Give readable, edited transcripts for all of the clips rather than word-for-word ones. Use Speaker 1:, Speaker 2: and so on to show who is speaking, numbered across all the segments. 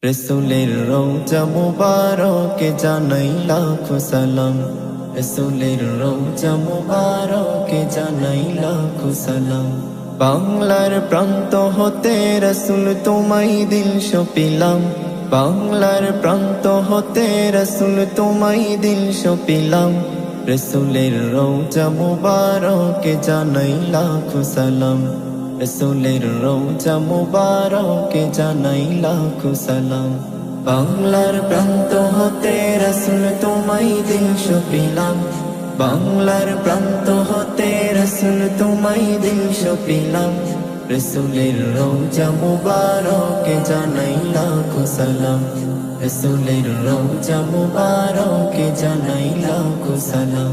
Speaker 1: রসুলের রওজা মুবারকে জানাই লাখো সালাম। রসুলের রওজা মুবারকে জানাই লাখো সালাম। বাংলার প্রান্ত হতে রসুল তোমায় দিল সপিলাম। বাংলার প্রান্ত হতে রসুল তোমায় দিল সপিলাম। রসুলের রওজা মুবারকে জানাই লাখো সালাম। রসুলের রওজা মুবারকে জানাই লাখো সালাম। বাংলার প্রান্ত হতে রসুল তোমায় দিল সপিলাম। বাংলার প্রান্ত হতে রসুল তোমায় দিল সপিলাম। রসুলের রওজা মুবারকে জানাই লাখো সালাম। রসুলের রওজা মুবারকে জানাই লাখো সালাম।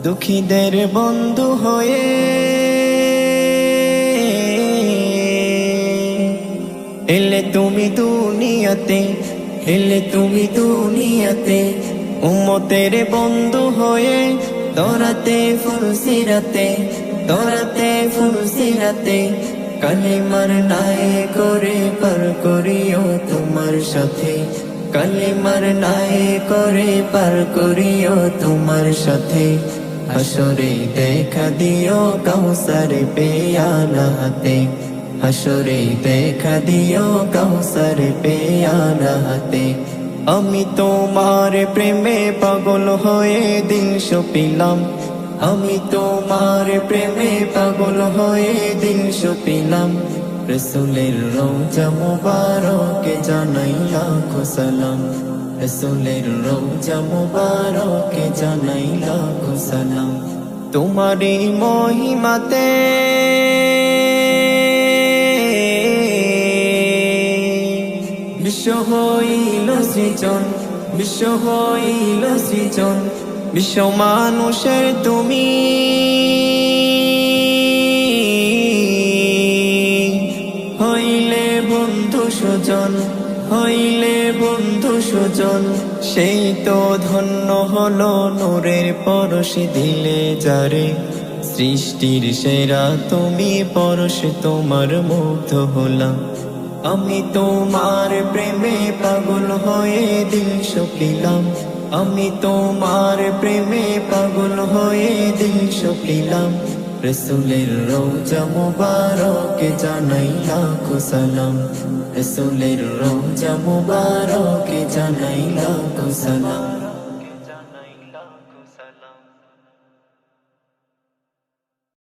Speaker 1: দুঃখীদের বন্ধু হয়ে এলে তুমি দুনিয়াতে, এলে তুমি দুনিয়াতে। উম্মতের বন্ধু হয়ে দরাতে ফুলসিরাতে, দরাতে ফুলসিরাতে। কালিমার নায়ে করে পার করিও তোমার সাথে। কালিমার নায়ে করে পার করিও তোমার সাথে। হাসরে দেখা দিও কাউসার পেয়ালা হাতে। হাসরে দেখা দিও কাউসার পেয়ালা হাতে। আমি তোমার প্রেমে পাগল হয়ে দিল সপিলাম। আমি তোমার প্রেমে পাগল হয়ে দিল সপিলাম। রসুলের রওজা মুবারকে জানাই লাখো সালাম। রসুলের রওজা মুবারকে জানাই লাখো সালাম। তোমারই মহিমাতে বিশ্ব হইল সৃজন, বিশ্ব হইল সৃজন। বিশ্ব মানুষের তুমি হইলে বন্ধু সুজন, হইলে বন্ধু সুজন। সেই তো ধন্য হলো নূরের পরশ দিলে যারে। সৃষ্টির সেরা তুমি পরশ তোমার মুগ্ধ হলাম। আমি তোমার প্রেমে পাগল হয়ে দিল সপিলাম। আমি তোমার প্রেমে পাগল হয়ে দিল সপিলাম। রসুলের রওজা মুবারকে জানাই লাখো সালাম। রসুলের রওজা মুবারকে জানাই লাখো সালাম।